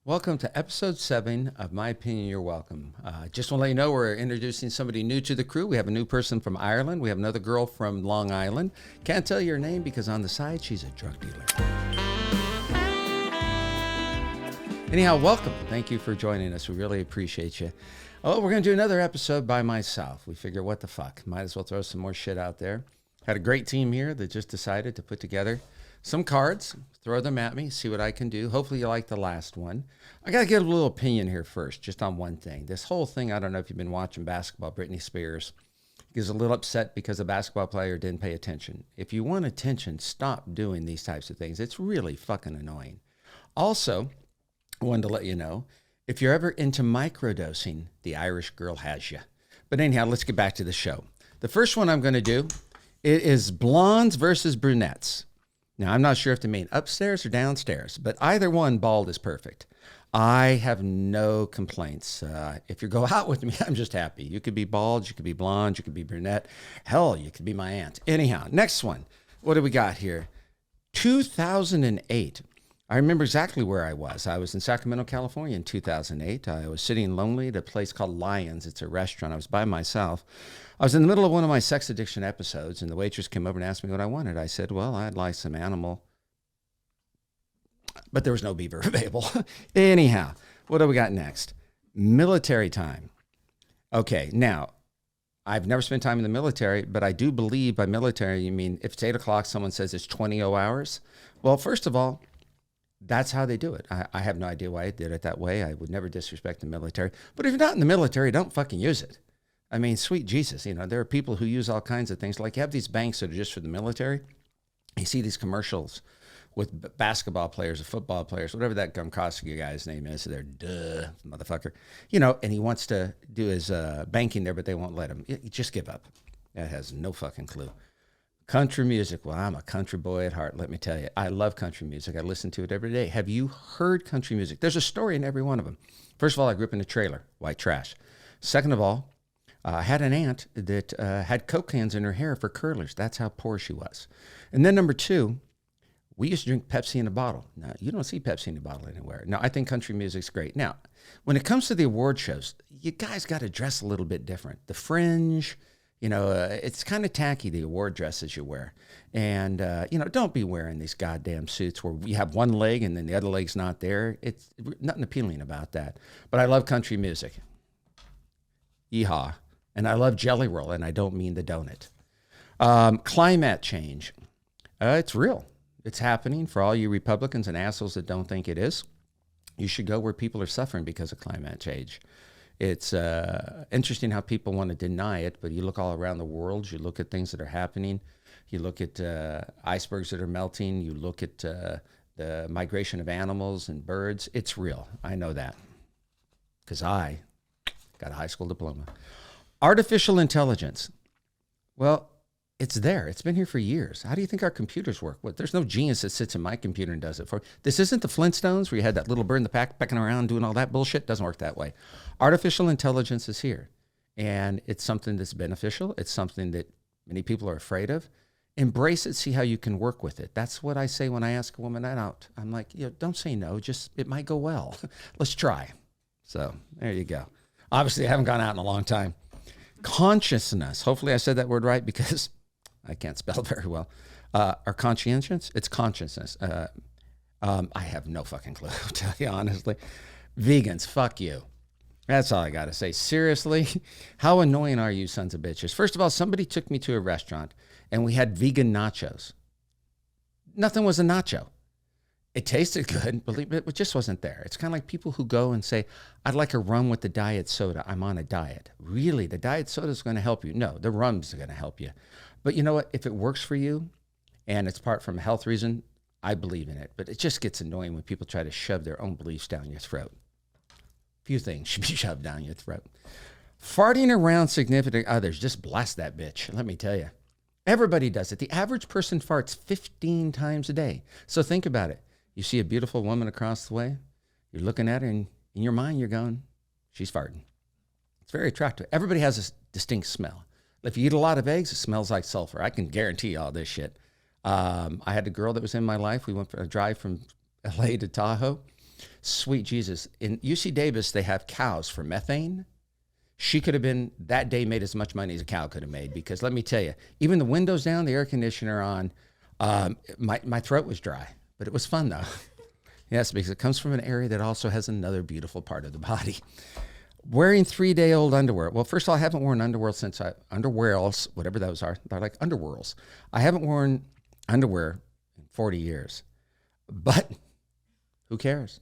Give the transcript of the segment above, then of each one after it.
Welcome to episode 7 of My Opinion, You're Welcome. Just want to let you know we're introducing somebody new to the crew. We have a new person from Ireland. We have another girl from Long Island. Can't tell you her name because on the side, she's a drug dealer. Anyhow, welcome. Thank you for joining us. We really appreciate you. Oh, we're going to do another episode by myself. We figure, what the fuck? Might as well throw some more shit out there. Had a great team here that just decided to put together some cards, throw them at me, see what I can do. Hopefully you like the last one. I got to get a little opinion here first, just on one thing. This whole thing, I don't know if you've been watching basketball, Britney Spears is a little upset because a basketball player didn't pay attention. If you want attention, stop doing these types of things. It's really fucking annoying. Also, I wanted to let you know, if you're ever into microdosing, the Irish girl has you. But anyhow, let's get back to the show. The first one I'm going to do, it is blondes versus brunettes. Now, I'm not sure if they mean upstairs or downstairs, but either one, bald is perfect. I have no complaints. If you go out with me, I'm just happy. You could be bald, you could be blonde, you could be brunette. Hell, you could be my aunt. Anyhow, next one. What do we got here? 2008. I remember exactly where I was. I was in Sacramento, California in 2008. I was sitting lonely at a place called Lions. It's a restaurant. I was by myself. I was in the middle of one of my sex addiction episodes, and the waitress came over and asked me what I wanted. I said, well, I'd like some animal. But there was no beaver available. Anyhow, what do we got next? Military time. Okay, now, I've never spent time in the military, but I do believe by military, you mean if it's 8 o'clock, someone says it's 20 hours. Well, first of all, that's how they do it. I have no idea why they did it that way. I would never disrespect the military. But if you're not in the military, don't fucking use it. I mean, sweet Jesus, there are people who use all kinds of things. Like you have these banks that are just for the military. You see these commercials with basketball players or football players, whatever that Gronkowski guy's name is. They're motherfucker. And he wants to do his banking there, but they won't let him. You just give up. That has no fucking clue. Country music. Well, I'm a country boy at heart, let me tell you. I love country music. I listen to it every day. Have you heard country music? There's a story in every one of them. First of all, I grew up in a trailer, white trash. Second of all, I had an aunt that had Coke cans in her hair for curlers. That's how poor she was. And then number two, we used to drink Pepsi in a bottle. Now, you don't see Pepsi in a bottle anywhere. Now, I think country music's great. Now, when it comes to the award shows, you guys got to dress a little bit different. The fringe, it's kind of tacky, the award dresses you wear. And, don't be wearing these goddamn suits where you have one leg and then the other leg's not there. It's nothing appealing about that. But I love country music. Yeehaw. And I love Jelly Roll, and I don't mean the donut. Climate change. It's real. It's happening. For all you Republicans and assholes that don't think it is, you should go where people are suffering because of climate change. It's interesting how people want to deny it, but you look all around the world, you look at things that are happening, you look at icebergs that are melting, you look at the migration of animals and birds. It's real. I know that because I got a high school diploma. Artificial intelligence. Well, it's there. It's been here for years. How do you think our computers work? There's no genius that sits in my computer and does it for. This isn't the Flintstones where you had that little bird in the pack pecking around doing all that bullshit. It doesn't work that way. Artificial intelligence is here, and it's something that's beneficial. It's something that many people are afraid of. Embrace it. See how you can work with it. That's what I say when I ask a woman that out. I'm like, don't say no. Just it might go well. Let's try. So there you go. Obviously, I haven't gone out in a long time. Consciousness. Hopefully I said that word right because I can't spell very well. Or conscientious? It's consciousness. I have no fucking clue, to tell you honestly. Vegans, fuck you. That's all I got to say. Seriously, how annoying are you sons of bitches? First of all, somebody took me to a restaurant and we had vegan nachos. Nothing was a nacho. It tasted good, believe it, it just wasn't there. It's kind of like people who go and say, I'd like a rum with the diet soda. I'm on a diet. Really? The diet soda is going to help you? No, the rum's going to help you. But you know what? If it works for you and it's part from a health reason, I believe in it. But it just gets annoying when people try to shove their own beliefs down your throat. Few things should be shoved down your throat. Farting around significant others. Just blast that bitch. Let me tell you. Everybody does it. The average person farts 15 times a day. So think about it. You see a beautiful woman across the way, you're looking at her, and in your mind, you're going, she's farting. It's very attractive. Everybody has a distinct smell. If you eat a lot of eggs, it smells like sulfur. I can guarantee all this shit. I had a girl that was in my life. We went for a drive from LA to Tahoe. Sweet Jesus. In UC Davis, they have cows for methane. She could have been, that day, made as much money as a cow could have made, because let me tell you, even the windows down, the air conditioner on, my throat was dry, but it was fun though. Yes, because it comes from an area that also has another beautiful part of the body. Wearing 3-day-old underwear. Well, first of all, I haven't worn underwear since underwears, whatever those are. They're like underwears. I haven't worn underwear in 40 years, but who cares?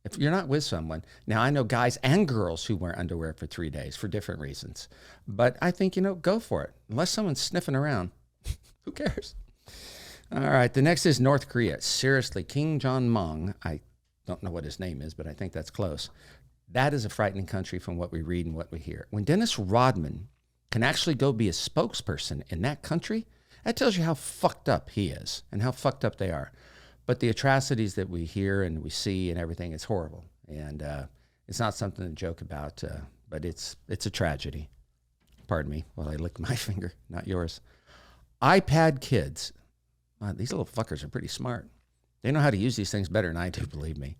If you're not with someone, now I know guys and girls who wear underwear for 3 days for different reasons, but I think, go for it. Unless someone's sniffing around, who cares? All right, the next is North Korea. Seriously, Kim Jong-un, I don't know what his name is, but I think that's close. That is a frightening country from what we read and what we hear. When Dennis Rodman can actually go be a spokesperson in that country, that tells you how fucked up he is and how fucked up they are. But the atrocities that we hear and we see and everything, it's horrible. And it's not something to joke about, but it's a tragedy. Pardon me while I lick my finger, not yours. iPad kids. These little fuckers are pretty smart. They know how to use these things better than I do, believe me.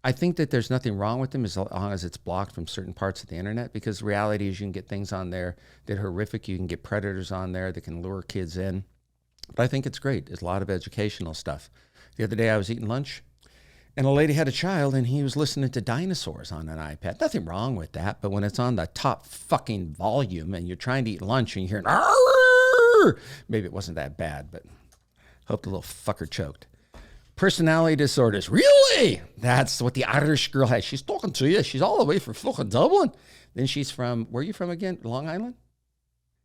I think that there's nothing wrong with them as long as it's blocked from certain parts of the internet, because the reality is you can get things on there that are horrific. You can get predators on there that can lure kids in. But I think it's great. There's a lot of educational stuff. The other day I was eating lunch and a lady had a child and he was listening to dinosaurs on an iPad. Nothing wrong with that. But when it's on the top fucking volume and you're trying to eat lunch and you're hearing, "Arr!" Maybe it wasn't that bad, but hope the little fucker choked. Personality disorders. Really? That's what the Irish girl has. She's talking to you. She's all the way from fucking Dublin. Then she's from, where are you from again? Long Island?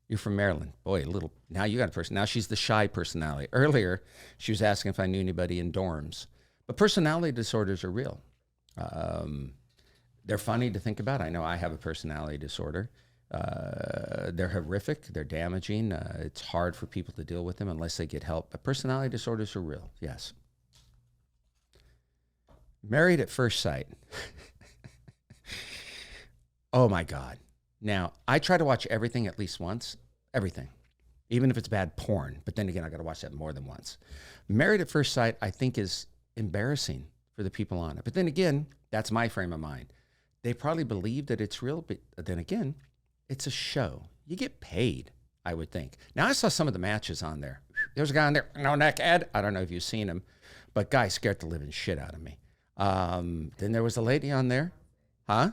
You're from Maryland. Boy, now you got a person. Now she's the shy personality. Earlier, she was asking if I knew anybody in dorms. But personality disorders are real. They're funny to think about. I know I have a personality disorder. They're horrific. They're damaging. It's hard for people to deal with them unless they get help. But personality disorders are real, yes. Married at first sight. Oh, my God. Now, I try to watch everything at least once. Everything. Even if it's bad porn. But then again, I got to watch that more than once. Married at first sight, I think, is embarrassing for the people on it. But then again, that's my frame of mind. They probably believe that it's real. But then again, it's a show. You get paid, I would think. Now, I saw some of the matches on there. There's a guy on there, no neck ad. I don't know if you've seen him. But guy scared the living shit out of me. Then there was a lady on there. Huh?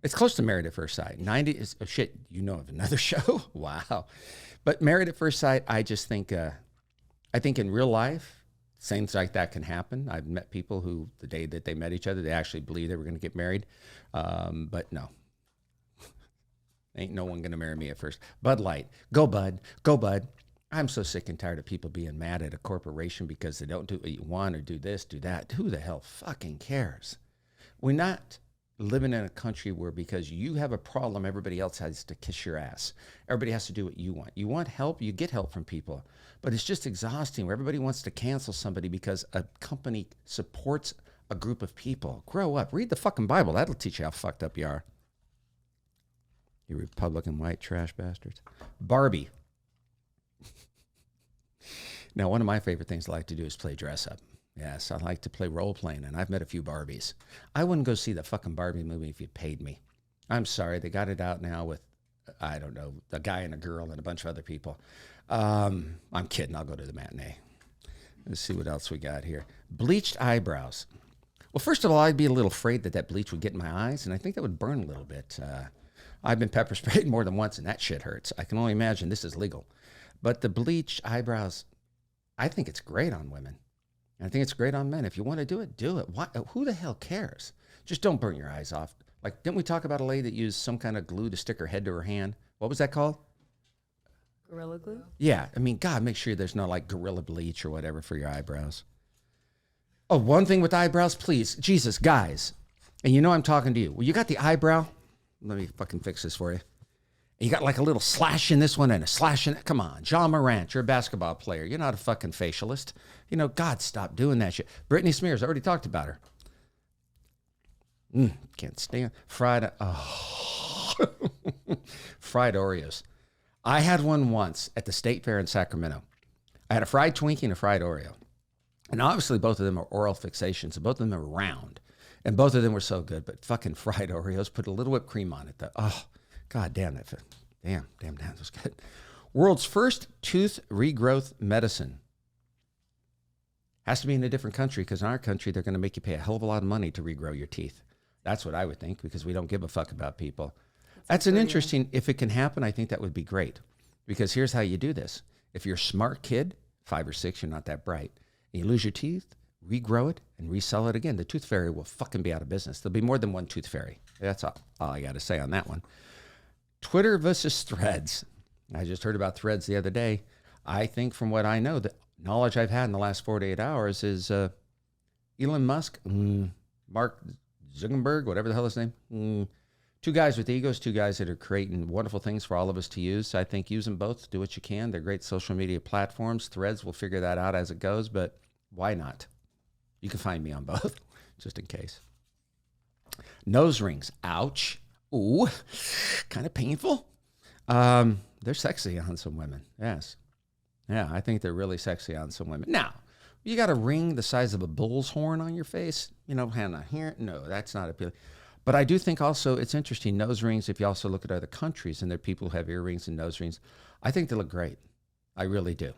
It's close to Married at First Sight. 90 is, oh shit, you know of another show? Wow. But Married at First Sight, I just think, I think in real life, things like that can happen. I've met people who, the day that they met each other, they actually believed they were going to get married. But no. Ain't no one going to marry me at first. Bud Light. Go, Bud. Go, Bud. I'm so sick and tired of people being mad at a corporation because they don't do what you want or do this, do that. Who the hell fucking cares? We're not living in a country where because you have a problem, everybody else has to kiss your ass. Everybody has to do what you want. You want help, you get help from people. But it's just exhausting where everybody wants to cancel somebody because a company supports a group of people. Grow up. Read the fucking Bible. That'll teach you how fucked up you are. You Republican white trash bastards. Barbie. Now, one of my favorite things I like to do is play dress up. Yes, I like to play role playing, and I've met a few Barbies. I wouldn't go see the fucking Barbie movie if you paid me. I'm sorry, they got it out now with, I don't know, a guy and a girl and a bunch of other people. I'm kidding. I'll go to the matinee. Let's see what else we got here. Bleached eyebrows. Well, first of all, I'd be a little afraid that that bleach would get in my eyes, and I think that would burn a little bit. I've been pepper sprayed more than once, and that shit hurts. I can only imagine this is legal. But the bleached eyebrows, I think it's great on women. I think it's great on men. If you want to do it, do it. Why, who the hell cares? Just don't burn your eyes off. Like, didn't we talk about a lady that used some kind of glue to stick her head to her hand? What was that called? Gorilla glue? Yeah. I mean, God, make sure there's no like Gorilla bleach or whatever for your eyebrows. Oh, one thing with eyebrows, please. Jesus, guys. And you know I'm talking to you. Well, you got the eyebrow. Let me fucking fix this for you. You got like a little slash in this one and a slash in it. Come on, John Morant, you're a basketball player. You're not a fucking facialist. You know, God, stop doing that shit. Britney Spears, I already talked about her. Can't stand fried. Oh. Fried Oreos. I had one once at the State Fair in Sacramento. I had a fried Twinkie and a fried Oreo. And obviously both of them are oral fixations, and both of them are round. And both of them were so good, but fucking fried Oreos, put a little whipped cream on it. Oh, God damn that. Damn, that was good. World's first tooth regrowth medicine. Has to be in a different country, because in our country, they're going to make you pay a hell of a lot of money to regrow your teeth. That's what I would think, because we don't give a fuck about people. That's an interesting, if it can happen, I think that would be great. Because here's how you do this. If you're a smart kid, 5 or 6, you're not that bright, and you lose your teeth, regrow it, and resell it again, the tooth fairy will fucking be out of business. There'll be more than one tooth fairy. That's all I got to say on that one. Twitter versus Threads. I just heard about Threads the other day. I think from what I know, the knowledge I've had in the last 48 hours is Elon Musk, Mark Zuckerberg, whatever the hell his name, two guys with egos, two guys that are creating wonderful things for all of us to use. I think use them both. Do what you can. They're great social media platforms. Threads will figure that out as it goes, but why not? You can find me on both, just in case. Nose rings. Ouch. Ooh, kind of painful. They're sexy on some women. Yes. Yeah, I think they're really sexy on some women. Now, you got a ring the size of a bull's horn on your face. Hannah, here? No, that's not appealing. But I do think also it's interesting, nose rings, if you also look at other countries and there are people who have earrings and nose rings, I think they look great. I really do.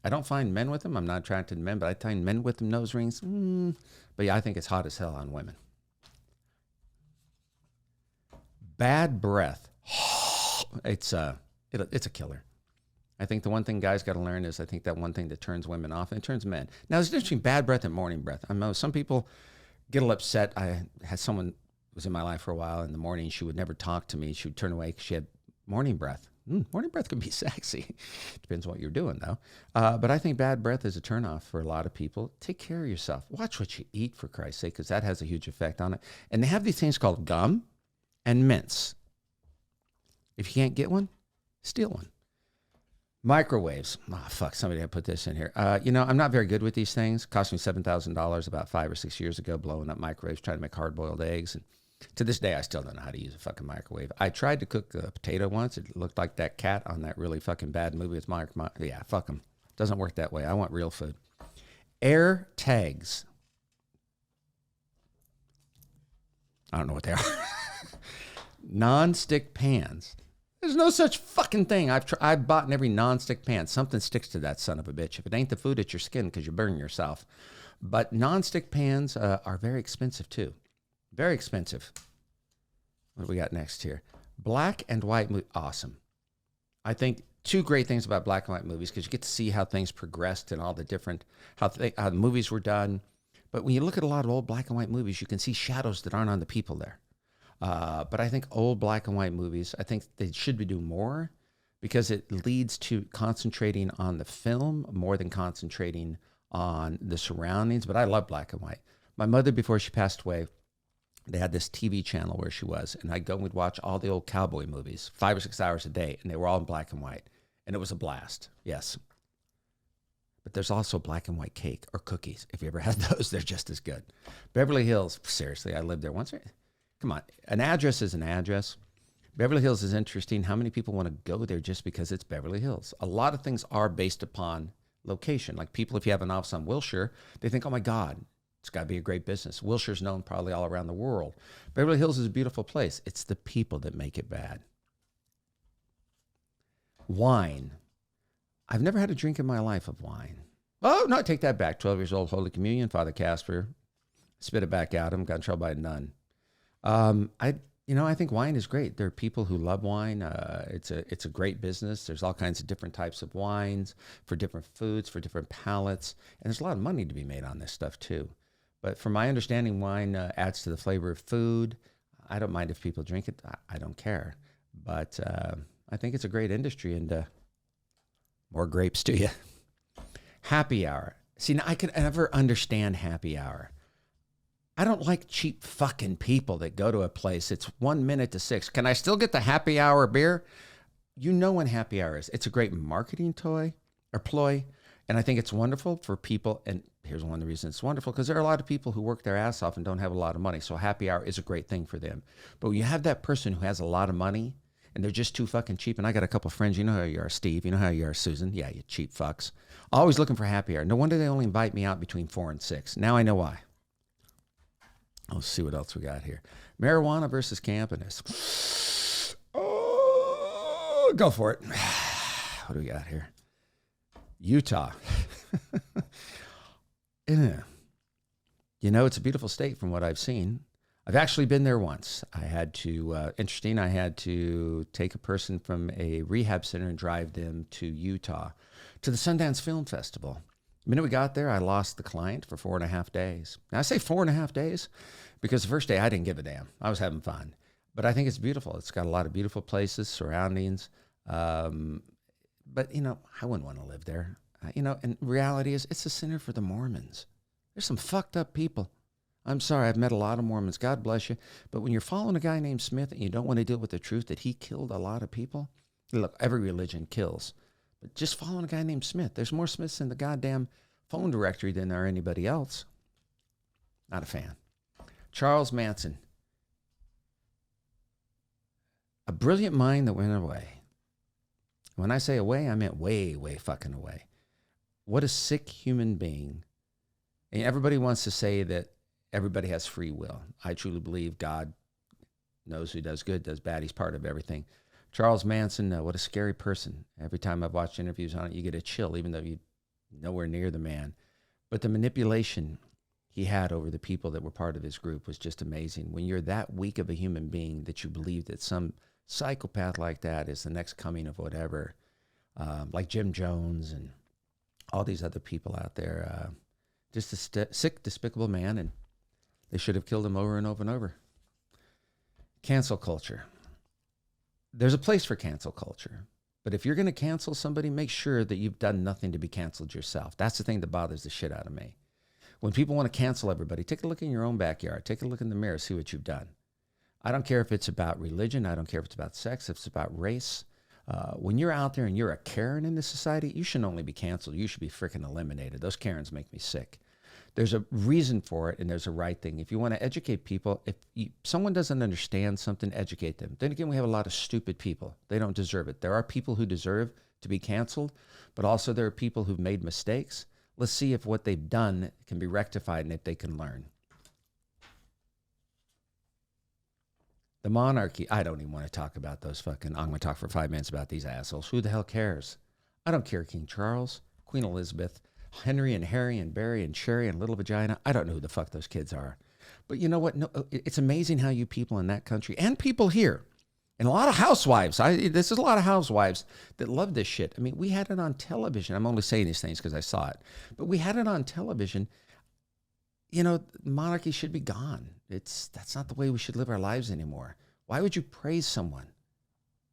I don't find men with them. I'm not attracted to men, but I find men with them nose rings. But yeah, I think it's hot as hell on women. Bad breath. It's a killer. I think the one thing guys got to learn is I think that one thing that turns women off, and it turns men. Now, there's a difference between bad breath and morning breath. I know some people get a little upset. I had someone was in my life for a while. In the morning, she would never talk to me. She would turn away because she had morning breath. Morning breath can be sexy. Depends what you're doing, though. But I think bad breath is a turnoff for a lot of people. Take care of yourself. Watch what you eat, for Christ's sake, because that has a huge effect on it. And they have these things called gum and mints. If you can't get one, steal one. Microwaves. Oh, fuck, somebody had put this in here. I'm not very good with these things. Cost me $7,000 about 5 or 6 years ago, blowing up microwaves, trying to make hard-boiled eggs. And to this day, I still don't know how to use a fucking microwave. I tried to cook a potato once. It looked like that cat on that really fucking bad movie with yeah, fuck them. Doesn't work that way. I want real food. Air tags. I don't know what they are. Non-stick pans. There's no such fucking thing. I've bought in every non-stick pan. Something sticks to that son of a bitch. If it ain't the food, it's your skin because you're burning yourself. But non-stick pans are very expensive too. Very expensive. What do we got next here? Black and white movie. Awesome. I think two great things about black and white movies, because you get to see how things progressed and all the different, how the movies were done. But when you look at a lot of old black and white movies, you can see shadows that aren't on the people there. But I think old black and white movies, I think they should be doing more, because it leads to concentrating on the film more than concentrating on the surroundings. But I love black and white. My mother, before she passed away, they had this TV channel where she was, and I'd go and we'd watch all the old cowboy movies, 5 or 6 hours a day, and they were all in black and white. And it was a blast, yes. But there's also black and white cake or cookies. If you ever had those, they're just as good. Beverly Hills, seriously, I lived there once. Come on, an address is an address. Beverly Hills is interesting. How many people want to go there just because it's Beverly Hills? A lot of things are based upon location. Like people, if you have an office on Wilshire, they think, oh my God, it's got to be a great business. Wilshire's known probably all around the world. Beverly Hills is a beautiful place. It's the people that make it bad. Wine. I've never had a drink in my life of wine. Oh, no, I take that back. 12 years old, Holy Communion, Father Casper. Spit it back out. Got in trouble by a nun. I think wine is great. There are people who love wine. It's a great business. There's all kinds of different types of wines for different foods, for different palates. And there's a lot of money to be made on this stuff too. But from my understanding, wine adds to the flavor of food. I don't mind if people drink it. I don't care. But I think it's a great industry, and more grapes to you. Happy hour. See, now I can never understand happy hour. I don't like cheap fucking people that go to a place. It's 1 minute to 6. Can I still get the happy hour beer? You know when happy hour is. It's a great marketing toy or ploy. And I think it's wonderful for people. And here's one of the reasons it's wonderful, because there are a lot of people who work their ass off and don't have a lot of money. So happy hour is a great thing for them. But when you have that person who has a lot of money and they're just too fucking cheap. And I got a couple friends, you know how you are, Steve. You know how you are, Susan. Yeah, you cheap fucks. Always looking for happy hour. No wonder they only invite me out between 4 and 6. Now I know why. Let's see what else we got here. Marijuana versus campiness. Oh, go for it. What do we got here? Utah. Yeah. You know, it's a beautiful state from what I've seen. I've actually been there once. I had to, I had to take a person from a rehab center and drive them to Utah, to the Sundance Film Festival. The minute we got there, I lost the client for 4.5 days. Now, I say 4.5 days because the first day I didn't give a damn. I was having fun. But I think it's beautiful. It's got a lot of beautiful places, surroundings. But, you know, I wouldn't want to live there. You know, and reality is it's a center for the Mormons. There's some fucked up people. I'm sorry, I've met a lot of Mormons. God bless you. But when you're following a guy named Smith and you don't want to deal with the truth that he killed a lot of people, look, every religion kills. But just following a guy named Smith, there's more Smiths in the goddamn phone directory than there are anybody else. Not a fan. Charles Manson. A brilliant mind that went away. When I say away, I meant way, way fucking away. What a sick human being. And everybody wants to say that everybody has free will. I truly believe God knows who does good, does bad. He's part of everything. Charles Manson, what a scary person. Every time I've watched interviews on it, you get a chill, even though you're nowhere near the man. But the manipulation he had over the people that were part of his group was just amazing. When you're that weak of a human being that you believe that some psychopath like that is the next coming of whatever, like Jim Jones and all these other people out there, just a sick, despicable man, and they should have killed him over and over and over. Cancel culture. There's a place for cancel culture, but if you're going to cancel somebody, make sure that you've done nothing to be canceled yourself. That's the thing that bothers the shit out of me. When people want to cancel everybody, take a look in your own backyard. Take a look in the mirror, see what you've done. I don't care if it's about religion. I don't care if it's about sex, if it's about race. When you're out there and you're a Karen in this society, you shouldn't only be canceled. You should be freaking eliminated. Those Karens make me sick. There's a reason for it, and there's a right thing. If you want to educate people, if someone doesn't understand something, educate them. Then again, we have a lot of stupid people. They don't deserve it. There are people who deserve to be canceled, but also there are people who've made mistakes. Let's see if what they've done can be rectified and if they can learn. The monarchy, I don't even want to talk about those fucking, I'm going to talk for 5 minutes about these assholes. Who the hell cares? I don't care King Charles, Queen Elizabeth, Henry and Harry and Barry and Sherry and Little Vagina. I don't know who the fuck those kids are. But you know what? No, it's amazing how you people in that country and people here, and a lot of housewives, this is a lot of housewives that love this shit. I mean, we had it on television. I'm only saying these things because I saw it. But we had it on television. You know, monarchy should be gone. That's not the way we should live our lives anymore. Why would you praise someone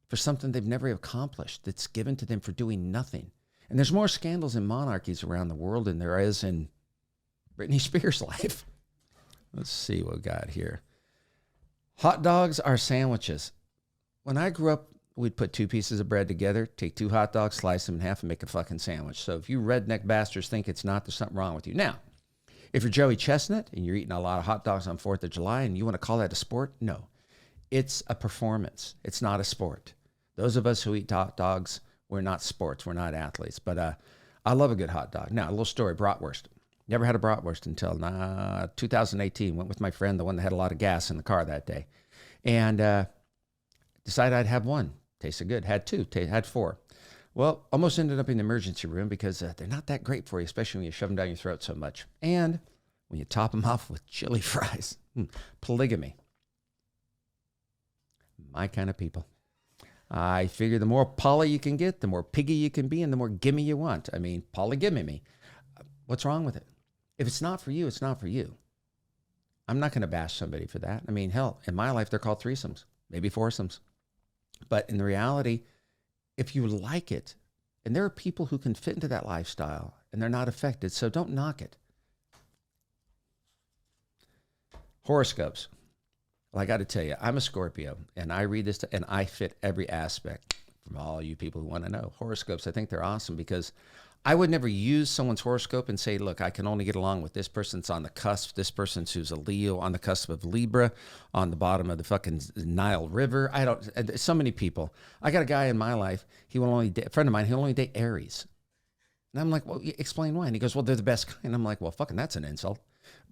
for something they've never accomplished that's given to them for doing nothing? And there's more scandals in monarchies around the world than there is in Britney Spears' life. Let's see what we got here. Hot dogs are sandwiches. When I grew up, we'd put 2 pieces of bread together, take 2 hot dogs, slice them in half, and make a fucking sandwich. So if you redneck bastards think it's not, there's something wrong with you. Now, if you're Joey Chestnut and you're eating a lot of hot dogs on 4th of July and you want to call that a sport, no. It's a performance. It's not a sport. Those of us who eat hot dogs, we're not sports. We're not athletes. But I love a good hot dog. Now, a little story, bratwurst. Never had a bratwurst until 2018. Went with my friend, the one that had a lot of gas in the car that day. And decided I'd have one. Tasted good. Had 2. Had 4. Well, almost ended up in the emergency room because they're not that great for you, especially when you shove them down your throat so much. And when you top them off with chili fries. Polygamy. My kind of people. I figure the more poly you can get, the more piggy you can be, and the more gimme you want. I mean, polygamy me. What's wrong with it? If it's not for you, it's not for you. I'm not going to bash somebody for that. I mean, hell, in my life, they're called threesomes, maybe foursomes. But in the reality, if you like it, and there are people who can fit into that lifestyle, and they're not affected, so don't knock it. Horoscopes. Well, I got to tell you, I'm a Scorpio, and I read this, and I fit every aspect from all you people who want to know. Horoscopes, I think they're awesome because I would never use someone's horoscope and say, look, I can only get along with this person's on the cusp, this person's who's a Leo on the cusp of Libra, on the bottom of the fucking Nile River. So many people. I got a guy in my life, a friend of mine, he'll only date Aries. And I'm like, well, explain why. And he goes, well, they're the best kind. I'm like, well, fucking that's an insult.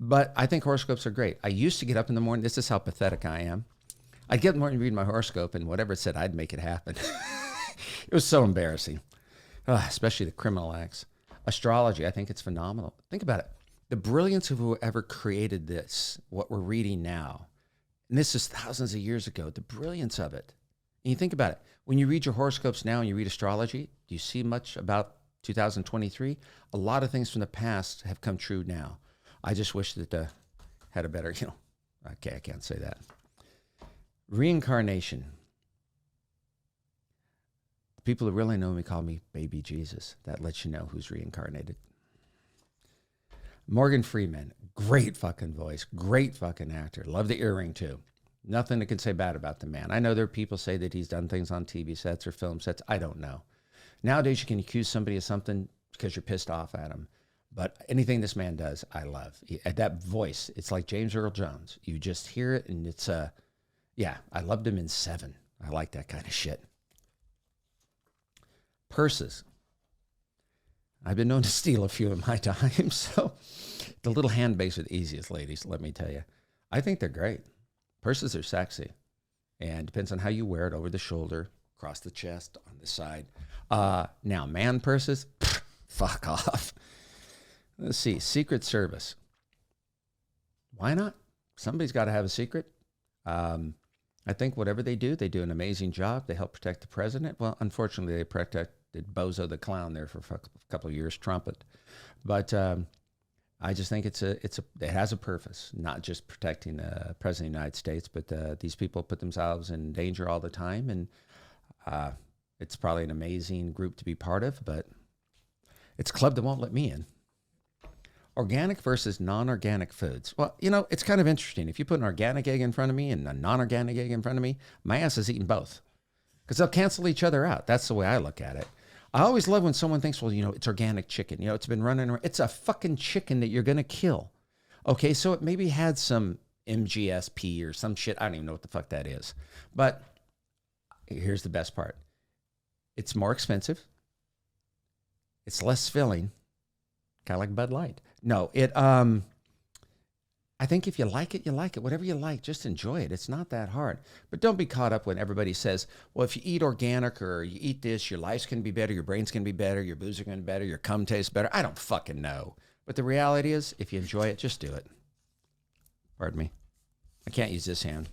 But I think horoscopes are great. I used to get up in the morning. This is how pathetic I am. I'd get in the morning and read my horoscope, and whatever it said, I'd make it happen. It was so embarrassing. Especially the criminal acts. Astrology, I think it's phenomenal. Think about it. The brilliance of whoever created this, what we're reading now, and this is thousands of years ago, the brilliance of it. And you think about it. When you read your horoscopes now and you read astrology, do you see much about 2023? A lot of things from the past have come true now. I just wish that had a better, okay, I can't say that. Reincarnation. People who really know me call me Baby Jesus. That lets you know who's reincarnated. Morgan Freeman, great fucking voice, great fucking actor. Love the earring too. Nothing that can say bad about the man. I know there are people say that he's done things on TV sets or film sets. I don't know. Nowadays you can accuse somebody of something because you're pissed off at him. But anything this man does, I love. That voice, it's like James Earl Jones. You just hear it and it's, I loved him in Seven. I like that kind of shit. Purses. I've been known to steal a few in my time, so the little handbags are the easiest, ladies, let me tell you. I think they're great. Purses are sexy, and depends on how you wear it, over the shoulder, across the chest, on the side. Now, man purses, fuck off. Let's see, Secret Service. Why not? Somebody's got to have a secret. I think whatever they do an amazing job. They help protect the president. Well, unfortunately, they protected Bozo the Clown there for a couple of years, Trumpet. But I just think it has a purpose, not just protecting the president of the United States, but these people put themselves in danger all the time. And it's probably an amazing group to be part of, but it's a club that won't let me in. Organic versus non-organic foods. Well, it's kind of interesting. If you put an organic egg in front of me and a non-organic egg in front of me, my ass is eating both because they'll cancel each other out. That's the way I look at it. I always love when someone thinks, well, it's organic chicken. It's been running around. It's a fucking chicken that you're going to kill. Okay, so it maybe had some MGSP or some shit. I don't even know what the fuck that is. But here's the best part. It's more expensive. It's less filling. Kind of like Bud Light. No, I think if you like it, you like it. Whatever you like, just enjoy it. It's not that hard. But don't be caught up when everybody says, well, if you eat organic or you eat this, your life's going to be better, your brain's going to be better, your booze are going to be better, your cum tastes better. I don't fucking know. But the reality is, if you enjoy it, just do it. Pardon me. I can't use this hand.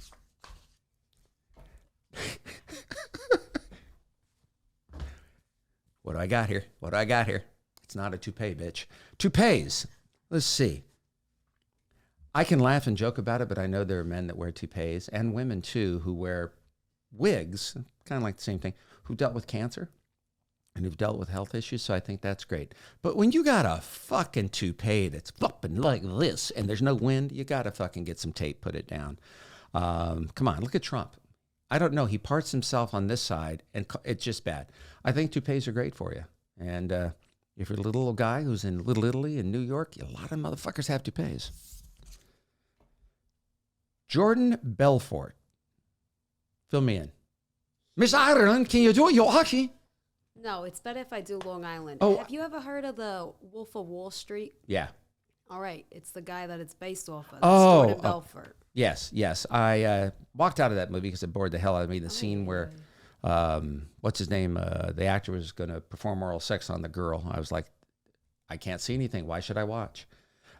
What do I got here? It's not a toupee, bitch. Toupees. Let's see. I can laugh and joke about it, but I know there are men that wear toupees and women too who wear wigs, kind of like the same thing, who dealt with cancer and who've dealt with health issues. So I think that's great. But when you got a fucking toupee that's flopping like this and there's no wind, you got to fucking get some tape, put it down. Come on, look at Trump. I don't know. He parts himself on this side and it's just bad. I think toupees are great for you. And if you're a little guy who's in Little Italy in New York, a lot of motherfuckers have toupees. Jordan Belfort. Fill me in. Miss Ireland, can you do it, Yoshi? No, it's better if I do Long Island. Oh, have you ever heard of the Wolf of Wall Street? Yeah. All right. It's the guy that it's based off of. Oh, Jordan Belfort. Yes. I walked out of that movie because it bored the hell out of me. The scene where, what's his name? The actor was going to perform oral sex on the girl. I was like, I can't see anything. Why should I watch?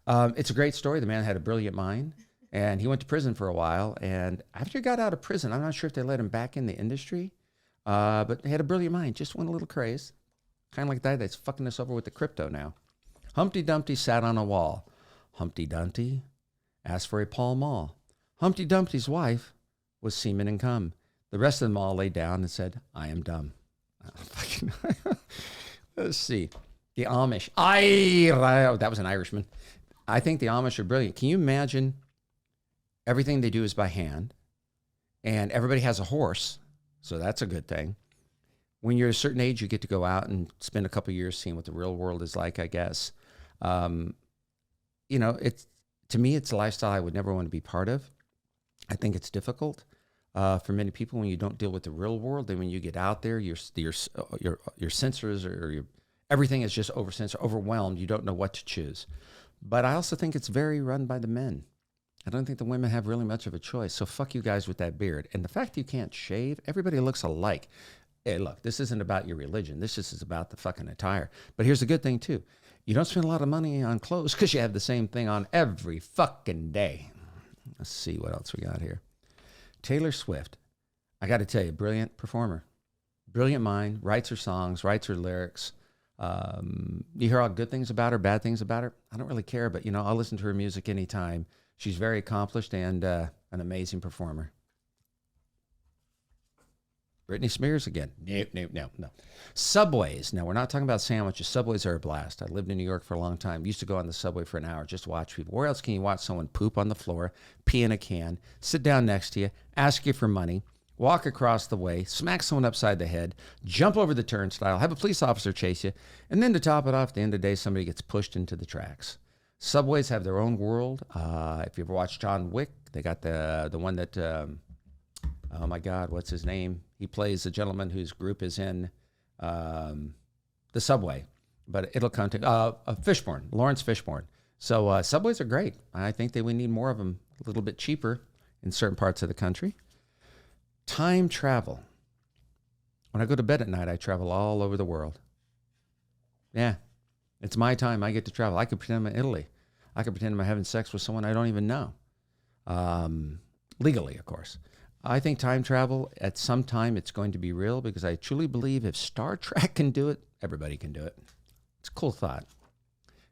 It's a great story. The man had a brilliant mind. And he went to prison for a while. And after he got out of prison, I'm not sure if they let him back in the industry. But he had a brilliant mind. Just went a little crazy. Kind of like that. That's fucking us over with the crypto now. Humpty Dumpty sat on a wall. Humpty Dumpty asked for a Pall Mall. Humpty Dumpty's wife was semen and cum. The rest of them all lay down and said, I am dumb. Let's see. The Amish. That was an Irishman. I think the Amish are brilliant. Can you imagine? Everything they do is by hand, and everybody has a horse, so that's a good thing. When you're a certain age, you get to go out and spend a couple of years seeing what the real world is like, I guess. It's, to me, it's a lifestyle I would never want to be part of. I think it's difficult for many people when you don't deal with the real world. Then when you get out there, your sensors or everything is just overwhelmed. You don't know what to choose. But I also think it's very run by the men. I don't think the women have really much of a choice. So fuck you guys with that beard. And the fact you can't shave, everybody looks alike. Hey, look, this isn't about your religion. This just is about the fucking attire. But here's the good thing, too. You don't spend a lot of money on clothes because you have the same thing on every fucking day. Let's see what else we got here. Taylor Swift. I got to tell you, brilliant performer. Brilliant mind, writes her songs, writes her lyrics. You hear all good things about her, bad things about her. I don't really care, but, I'll listen to her music anytime. She's very accomplished and an amazing performer. Britney Spears again. No. Subways. Now, we're not talking about sandwiches. Subways are a blast. I lived in New York for a long time. Used to go on the subway for an hour just to watch people. Where else can you watch someone poop on the floor, pee in a can, sit down next to you, ask you for money, walk across the way, smack someone upside the head, jump over the turnstile, have a police officer chase you, and then to top it off, at the end of the day, somebody gets pushed into the tracks. Subways have their own world. If you ever watched John Wick, they got the one that, oh my God, what's his name? He plays the gentleman whose group is in the subway, but it'll come to Fishburne, Lawrence Fishburne. So subways are great. I think that we need more of them, a little bit cheaper in certain parts of the country. Time travel. When I go to bed at night, I travel all over the world. Yeah, it's my time. I get to travel. I could pretend I'm in Italy. I could pretend I'm having sex with someone I don't even know. Legally, of course. I think time travel, at some time, it's going to be real because I truly believe if Star Trek can do it, everybody can do it. It's a cool thought.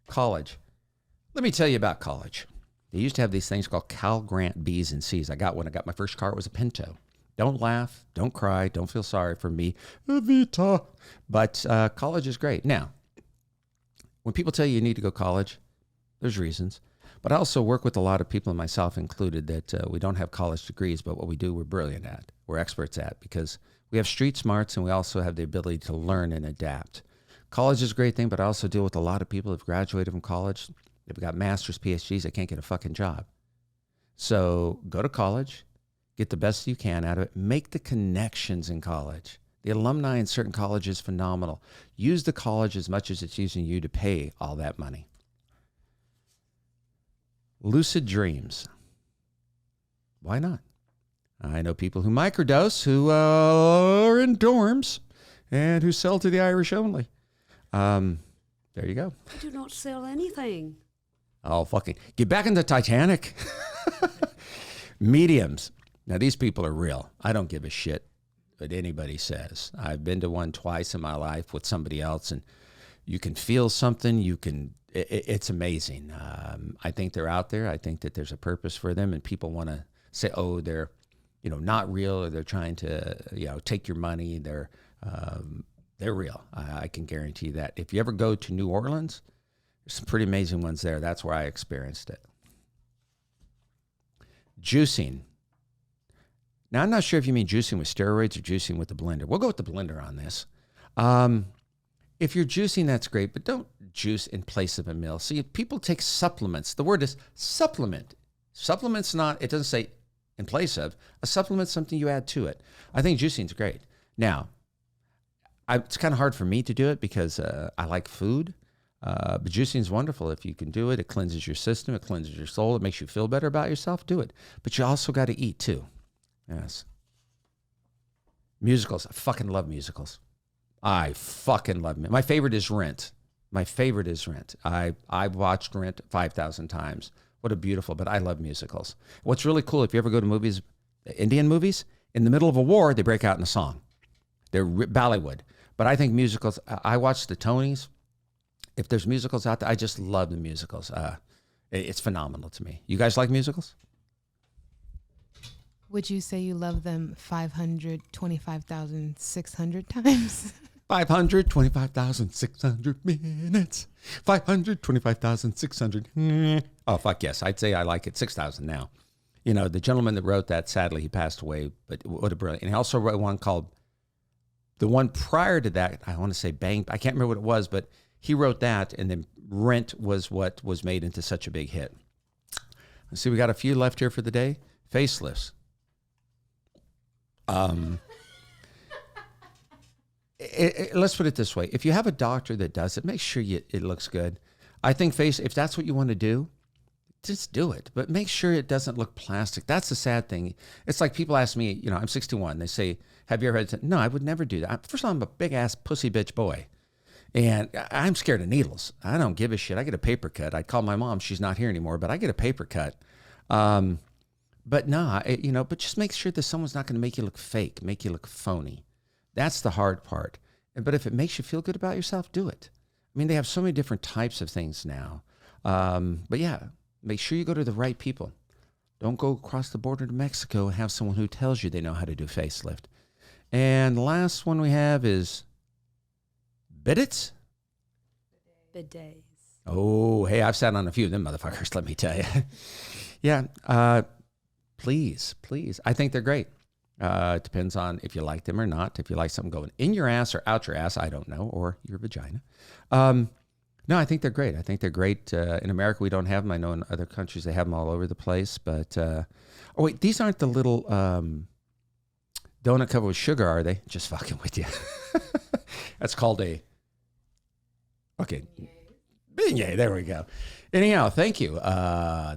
College. Let me tell you about college. They used to have these things called Cal Grant B's and C's. I got one. I got my first car. It was a Pinto. Don't laugh. Don't cry. Don't feel sorry for me. Evita. But college is great. Now, when people tell you need to go to college, there's reasons. But I also work with a lot of people, and myself included, that we don't have college degrees, but what we do, we're brilliant at. We're experts at because we have street smarts and we also have the ability to learn and adapt. College is a great thing, but I also deal with a lot of people who've graduated from college. They've got masters, PhDs, they can't get a fucking job. So go to college, get the best you can out of it, make the connections in college. The alumni in certain colleges is phenomenal. Use the college as much as it's using you to pay all that money. Lucid dreams. Why not? I know people who microdose, who are in dorms, and who sell to the Irish only. There you go. I do not sell anything. Oh, fucking. Get back in the Titanic. Mediums. Now, these people are real. I don't give a shit what anybody says. I've been to one twice in my life with somebody else, and you can feel something. It's amazing. I think they're out there. I think that there's a purpose for them, and people want to say, oh, they're, not real, or they're trying to, take your money. They're real. I can guarantee that. If you ever go to New Orleans, there's some pretty amazing ones there. That's where I experienced it. Juicing. Now, I'm not sure if you mean juicing with steroids or juicing with the blender. We'll go with the blender on this. If you're juicing, that's great, but don't juice in place of a meal. See, people take supplements. The word is supplement. Supplement's not, it doesn't say in place of. A supplement's something you add to it. I think juicing's great. Now, it's kind of hard for me to do it because I like food, but juicing's wonderful. If you can do it, it cleanses your system, it cleanses your soul, it makes you feel better about yourself, do it. But you also got to eat too. Yes. Musicals. I fucking love musicals. I fucking love it. My favorite is Rent. I've watched Rent 5,000 times. What a beautiful, but I love musicals. What's really cool, if you ever go to movies, Indian movies, in the middle of a war, they break out in a song. They're Bollywood. But I think musicals, I watch the Tonys. If there's musicals out there, I just love the musicals. It's phenomenal to me. You guys like musicals? Would you say you love them 525,600 times? 525,600 minutes. 525,600. Oh, fuck yes. I'd say I like it. 6,000 now. The gentleman that wrote that, sadly, he passed away, but what a brilliant. And he also wrote one called The one prior to that, I want to say Bang, I can't remember what it was, but he wrote that, and then Rent was what was made into such a big hit. Let's see, we got a few left here for the day. Facelifts. Let's put it this way. If you have a doctor that does it, make sure it looks good. I think if that's what you want to do, just do it. But make sure it doesn't look plastic. That's the sad thing. It's like people ask me, I'm 61. They say, have you ever had, no, I would never do that. First of all, I'm a big ass pussy bitch boy. And I'm scared of needles. I don't give a shit. I get a paper cut. I'd call my mom. She's not here anymore, but I get a paper cut. But no, but just make sure that someone's not going to make you look fake, make you look phony. That's the hard part. But if it makes you feel good about yourself, do it. I mean, they have so many different types of things now. But yeah, make sure you go to the right people. Don't go across the border to Mexico and have someone who tells you they know how to do facelift. And the last one we have is bidets. Bidets. Oh, hey, I've sat on a few of them motherfuckers, let me tell you. Yeah, please. I think they're great. It depends on if you like them or not. If you like something going in your ass or out your ass, I don't know, or your vagina. No, I think they're great. I think they're great. In America, we don't have them. I know in other countries they have them all over the place. But, oh, wait, these aren't the little donut covered with sugar, are they? Just fucking with you. That's called okay. Beignet, there we go. Anyhow, thank you.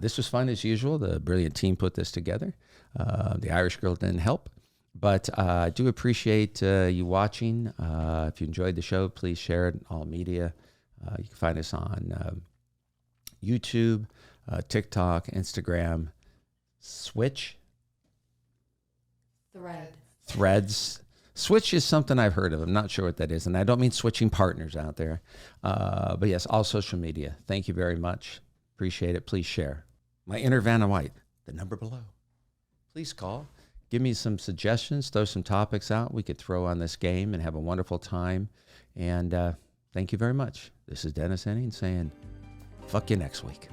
This was fun as usual. The brilliant team put this together. The Irish girl didn't help. But I do appreciate you watching. If you enjoyed the show, please share it in all media. You can find us on YouTube, TikTok, Instagram, Switch. Threads. Switch is something I've heard of. I'm not sure what that is. And I don't mean switching partners out there. But yes, all social media. Thank you very much. Appreciate it. Please share. My inner Vanna White, the number below. Please call. Give me some suggestions. Throw some topics out we could throw on this game and have a wonderful time. And thank you very much. This is Dennis Henning saying, fuck you next week.